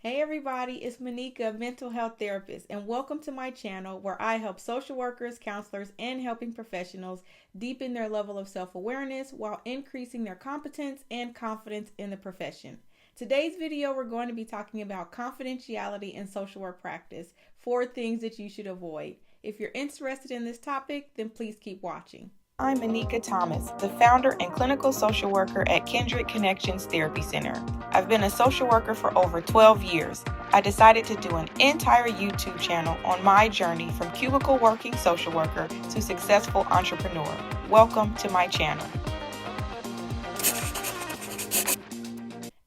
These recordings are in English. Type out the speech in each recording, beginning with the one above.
Hey everybody, it's Monika, mental health therapist, and welcome to my channel where I help social workers, counselors, and helping professionals deepen their level of self-awareness while increasing their competence and confidence in the profession. Today's video, we're going to be talking about confidentiality in social work practice, 4 things that you should avoid. If you're interested in this topic, then please keep watching. I'm Monika Thomas, the founder and clinical social worker at Kindred Connections Therapy Center. I've been a social worker for over 12 years. I decided to do an entire YouTube channel on my journey from cubicle working social worker to successful entrepreneur. Welcome to my channel.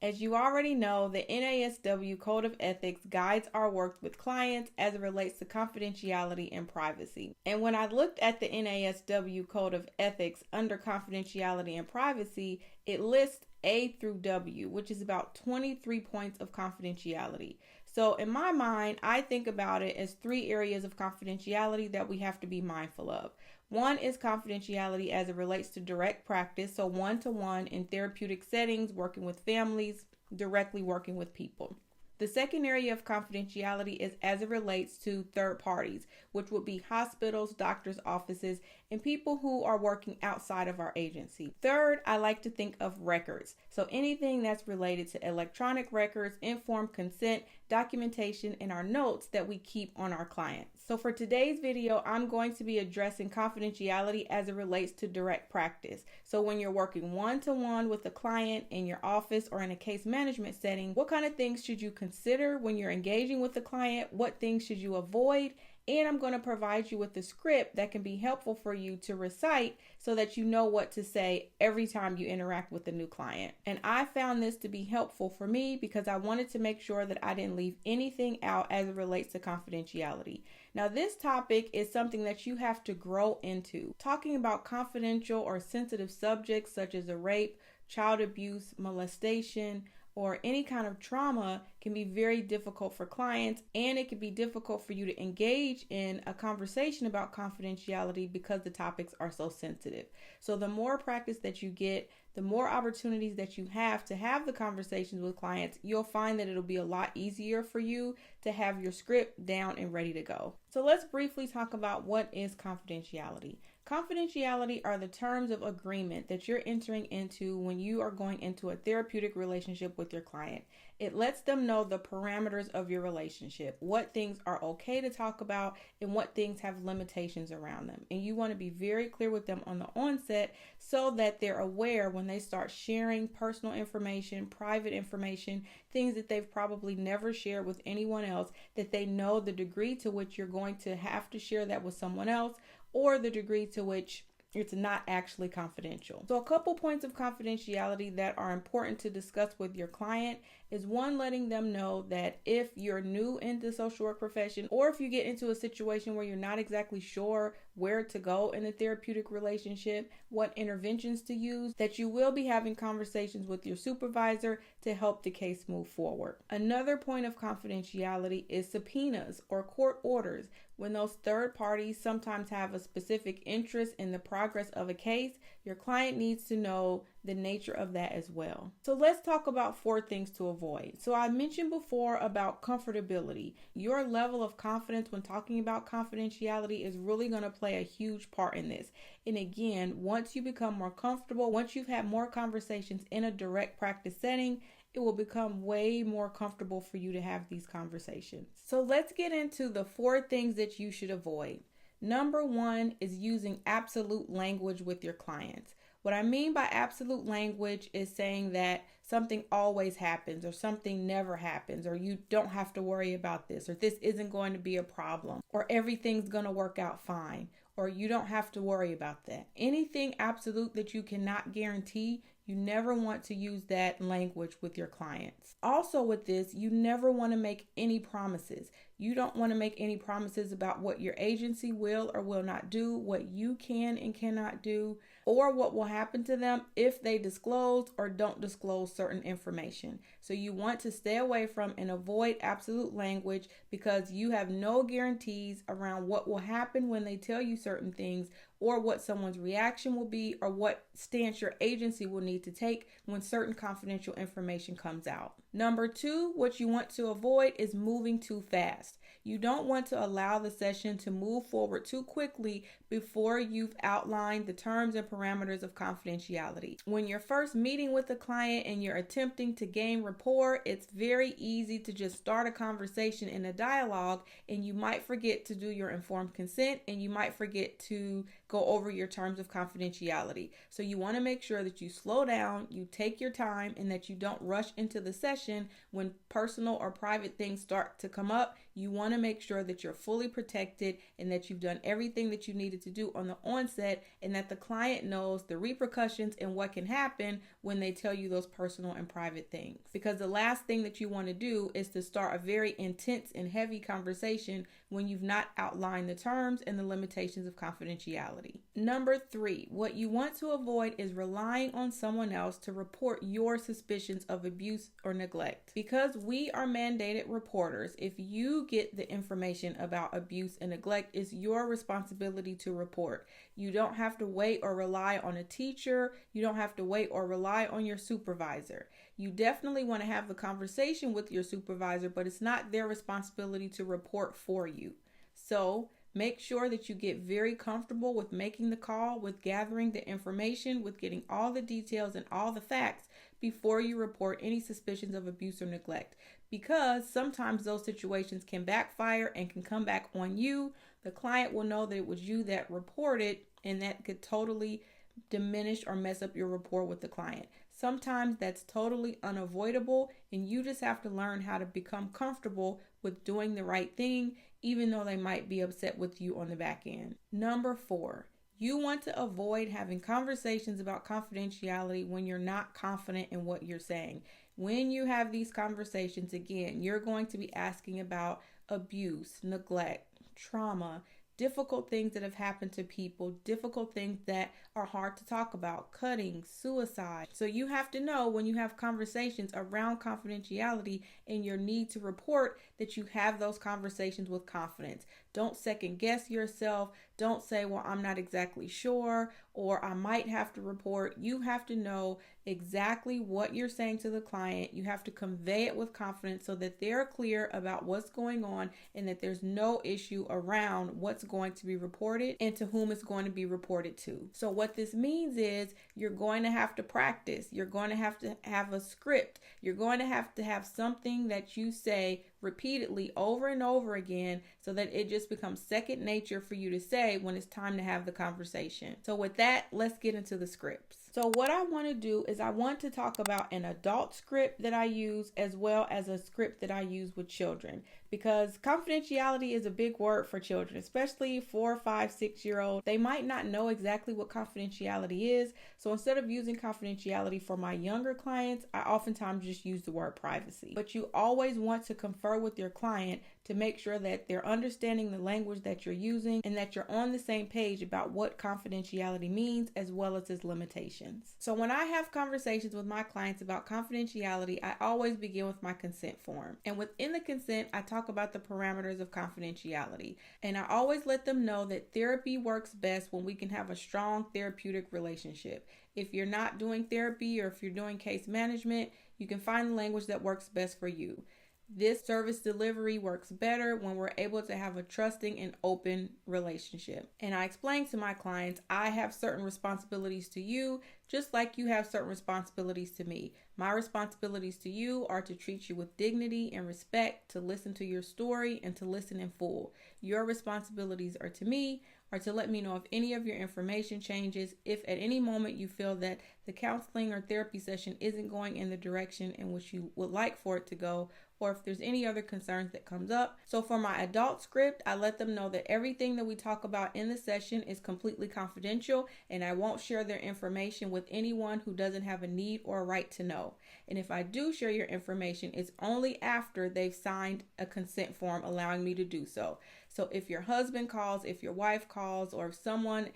As you already know, the NASW Code of Ethics guides our work with clients as it relates to confidentiality and privacy. And when I looked at the NASW Code of Ethics under confidentiality and privacy, it lists A through W, which is about 23 points of confidentiality. So in my mind, I think about it as 3 areas of confidentiality that we have to be mindful of. One is confidentiality as it relates to direct practice, so one-to-one in therapeutic settings, working with families, directly working with people. The second area of confidentiality is as it relates to third parties, which would be hospitals, doctors' offices, and people who are working outside of our agency. Third, I like to think of records. So anything that's related to electronic records, informed consent, documentation, and our notes that we keep on our clients. So for today's video, I'm going to be addressing confidentiality as it relates to direct practice. So when you're working one-to-one with a client in your office or in a case management setting, what kind of things should you consider when you're engaging with the client? What things should you avoid? And I'm going to provide you with a script that can be helpful for you to recite so that you know what to say every time you interact with a new client. And I found this to be helpful for me because I wanted to make sure that I didn't leave anything out as it relates to confidentiality. Now, this topic is something that you have to grow into. Talking about confidential or sensitive subjects such as a rape, child abuse, molestation, or any kind of trauma can be very difficult for clients, and it can be difficult for you to engage in a conversation about confidentiality because the topics are so sensitive. So the more practice that you get, the more opportunities that you have to have the conversations with clients, you'll find that it'll be a lot easier for you to have your script down and ready to go. So let's briefly talk about what is confidentiality. Confidentiality are the terms of agreement that you're entering into when you are going into a therapeutic relationship with your client. It lets them know the parameters of your relationship, what things are okay to talk about and what things have limitations around them. And you want to be very clear with them on the onset so that they're aware when they start sharing personal information, private information, things that they've probably never shared with anyone else, that they know the degree to which you're going to have to share that with someone else or the degree to which it's not actually confidential. So a couple points of confidentiality that are important to discuss with your client is one, letting them know that if you're new in the social work profession or if you get into a situation where you're not exactly sure where to go in a therapeutic relationship, what interventions to use, that you will be having conversations with your supervisor to help the case move forward. Another point of confidentiality is subpoenas or court orders. When those third parties sometimes have a specific interest in the progress of a case, your client needs to know the nature of that as well. So let's talk about 4 things to avoid. So I mentioned before about comfortability. Your level of confidence when talking about confidentiality is really going to play a huge part in this. And again, once you become more comfortable, once you've had more conversations in a direct practice setting, it will become way more comfortable for you to have these conversations. So let's get into the 4 things that you should avoid. Number 1 is using absolute language with your clients. What I mean by absolute language is saying that something always happens or something never happens or you don't have to worry about this or this isn't going to be a problem or everything's going to work out fine or you don't have to worry about that. Anything absolute that you cannot guarantee, you never want to use that language with your clients. Also with this, you never want to make any promises. You don't want to make any promises about what your agency will or will not do, what you can and cannot do. or what will happen to them if they disclose or don't disclose certain information. So you want to stay away from and avoid absolute language, because you have no guarantees around what will happen when they tell you certain things, or what someone's reaction will be, or what stance your agency will need to take when certain confidential information comes out. Number 2, what you want to avoid is moving too fast. You don't want to allow the session to move forward too quickly before you've outlined the terms and parameters of confidentiality. When you're first meeting with a client and you're attempting to gain rapport, it's very easy to just start a conversation in a dialogue, and you might forget to do your informed consent, and you might forget to go over your terms of confidentiality. So you want to make sure that you slow down, you take your time, and that you don't rush into the session when personal or private things start to come up. You want to make sure that you're fully protected and that you've done everything that you needed to do on the onset, and that the client knows the repercussions and what can happen when they tell you those personal and private things. Because the last thing that you want to do is to start a very intense and heavy conversation when you've not outlined the terms and the limitations of confidentiality. Number 3, what you want to avoid is relying on someone else to report your suspicions of abuse or neglect. Because we are mandated reporters, if you get the information about abuse and neglect, it's your responsibility to report. You don't have to wait or rely on a teacher. You don't have to wait or rely on your supervisor. You definitely want to have the conversation with your supervisor, but it's not their responsibility to report for you. So make sure that you get very comfortable with making the call, with gathering the information, with getting all the details and all the facts before you report any suspicions of abuse or neglect. Because sometimes those situations can backfire and can come back on you. The client will know that it was you that reported, and that could totally diminish or mess up your rapport with the client. Sometimes that's totally unavoidable, and you just have to learn how to become comfortable with doing the right thing, even though they might be upset with you on the back end. Number 4, you want to avoid having conversations about confidentiality when you're not confident in what you're saying. When you have these conversations, again, you're going to be asking about abuse, neglect, trauma, difficult things that have happened to people, difficult things that are hard to talk about, cutting, suicide. So you have to know when you have conversations around confidentiality and your need to report, that you have those conversations with confidence. Don't second guess yourself. Don't say, well, I'm not exactly sure, or I might have to report. You have to know exactly what you're saying to the client. You have to convey it with confidence so that they're clear about what's going on, and that there's no issue around what's going to be reported and to whom it's going to be reported to. So what this means is you're going to have to practice. You're going to have a script. You're going to have something that you say repeatedly over and over again, so that it just becomes second nature for you to say when it's time to have the conversation. So with that, let's get into the scripts. So what I want to do is I want to talk about an adult script that I use, as well as a script that I use with children, because confidentiality is a big word for children, especially 4, 5, 6-year-old. They might not know exactly what confidentiality is. So instead of using confidentiality for my younger clients, I oftentimes just use the word privacy. But you always want to confer with your client to make sure that they're understanding the language that you're using, and that you're on the same page about what confidentiality means, as well as its limitations. So when I have conversations with my clients about confidentiality, I always begin with my consent form. And within the consent, I talk about the parameters of confidentiality. And I always let them know that therapy works best when we can have a strong therapeutic relationship. If you're not doing therapy, or if you're doing case management, you can find the language that works best for you. This service delivery works better when we're able to have a trusting and open relationship. And I explain to my clients, I have certain responsibilities to you, just like you have certain responsibilities to me. My responsibilities to you are to treat you with dignity and respect, to listen to your story, and to listen in full. Your responsibilities are to me are to let me know if any of your information changes, if at any moment you feel that the counseling or therapy session isn't going in the direction in which you would like for it to go, or if there's any other concerns that comes up. So for my adult script, I let them know that everything that we talk about in the session is completely confidential, and I won't share their information with anyone who doesn't have a need or a right to know. And if I do share your information, it's only after they've signed a consent form allowing me to do so. So if your husband calls, if your wife calls, or if someone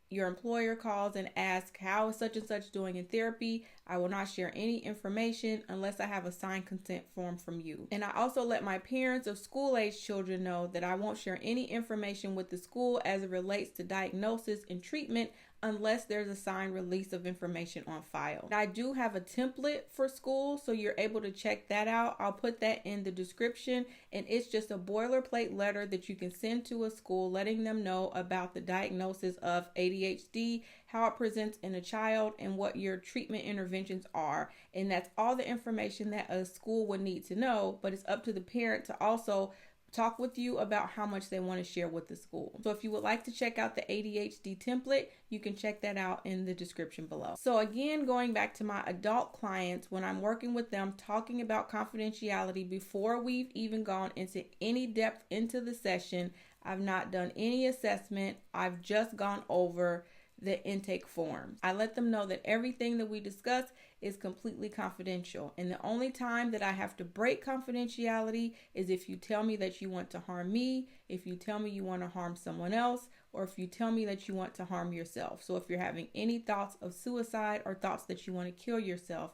your employer calls and asks how is such and such doing in therapy, I will not share any information unless I have a signed consent form from you. And I also let my parents of school-age children know that I won't share any information with the school as it relates to diagnosis and treatment unless there's a signed release of information on file. I do have a template for school, so you're able to check that out. I'll put that in the description, and it's just a boilerplate letter that you can send to a school letting them know about the diagnosis of ADHD, how it presents in a child, and what your treatment interventions are. And that's all the information that a school would need to know, but it's up to the parent to also talk with you about how much they want to share with the school. So if you would like to check out the ADHD template, you can check that out in the description below. So again, going back to my adult clients, when I'm working with them, talking about confidentiality before we've even gone into any depth into the session, I've not done any assessment. I've just gone over the intake forms. I let them know that everything that we discuss is completely confidential. And the only time that I have to break confidentiality is if you tell me that you want to harm me, if you tell me you want to harm someone else, or if you tell me that you want to harm yourself. So if you're having any thoughts of suicide or thoughts that you want to kill yourself,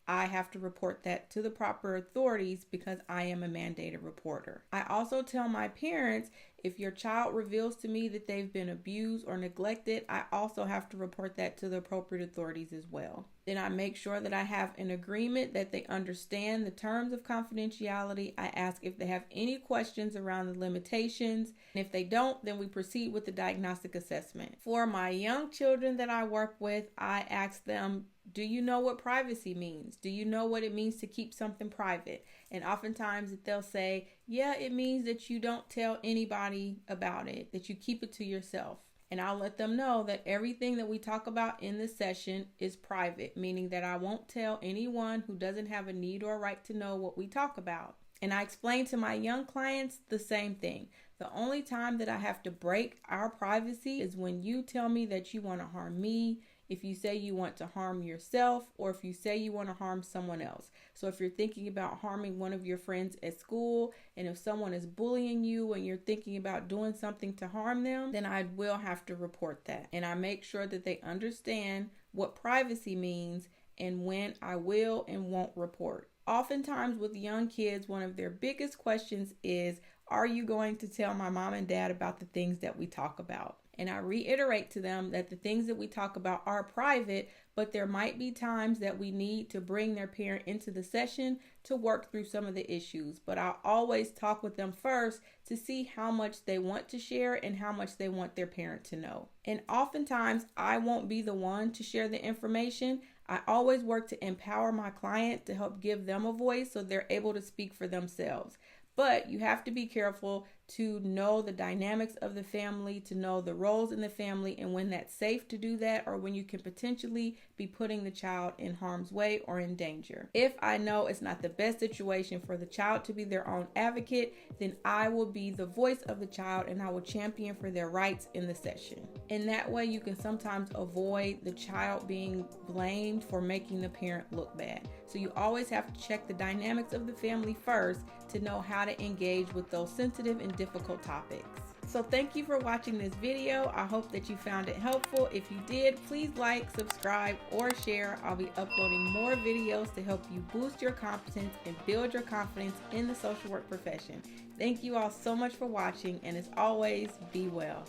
I have to report that to the proper authorities because I am a mandated reporter. I also tell my parents, if your child reveals to me that they've been abused or neglected, I also have to report that to the appropriate authorities as well. Then I make sure that I have an agreement that they understand the terms of confidentiality. I ask if they have any questions around the limitations. And if they don't, then we proceed with the diagnostic assessment. For my young children that I work with, I ask them, do you know what privacy means? Do you know what it means to keep something private? And oftentimes they'll say, yeah, it means that you don't tell anybody about it, that you keep it to yourself. And I'll let them know that everything that we talk about in this session is private, meaning that I won't tell anyone who doesn't have a need or a right to know what we talk about. And I explain to my young clients the same thing. The only time that I have to break our privacy is when you tell me that you want to harm me, if you say you want to harm yourself, or if you say you want to harm someone else. So if you're thinking about harming one of your friends at school, and if someone is bullying you and you're thinking about doing something to harm them, then I will have to report that. And I make sure that they understand what privacy means and when I will and won't report. Oftentimes with young kids, one of their biggest questions is, are you going to tell my mom and dad about the things that we talk about? And I reiterate to them that the things that we talk about are private, but there might be times that we need to bring their parent into the session to work through some of the issues. But I'll always talk with them first to see how much they want to share and how much they want their parent to know. And oftentimes I won't be the one to share the information. I always work to empower my client to help give them a voice so they're able to speak for themselves. But you have to be careful to know the dynamics of the family, to know the roles in the family, and when that's safe to do that, or when you can potentially be putting the child in harm's way or in danger. If I know it's not the best situation for the child to be their own advocate, then I will be the voice of the child and I will champion for their rights in the session. And that way you can sometimes avoid the child being blamed for making the parent look bad. So you always have to check the dynamics of the family first to know how to engage with those sensitive and difficult topics. So thank you for watching this video. I hope that you found it helpful. If you did, please like, subscribe, or share. I'll be uploading more videos to help you boost your competence and build your confidence in the social work profession. Thank you all so much for watching, and as always, be well.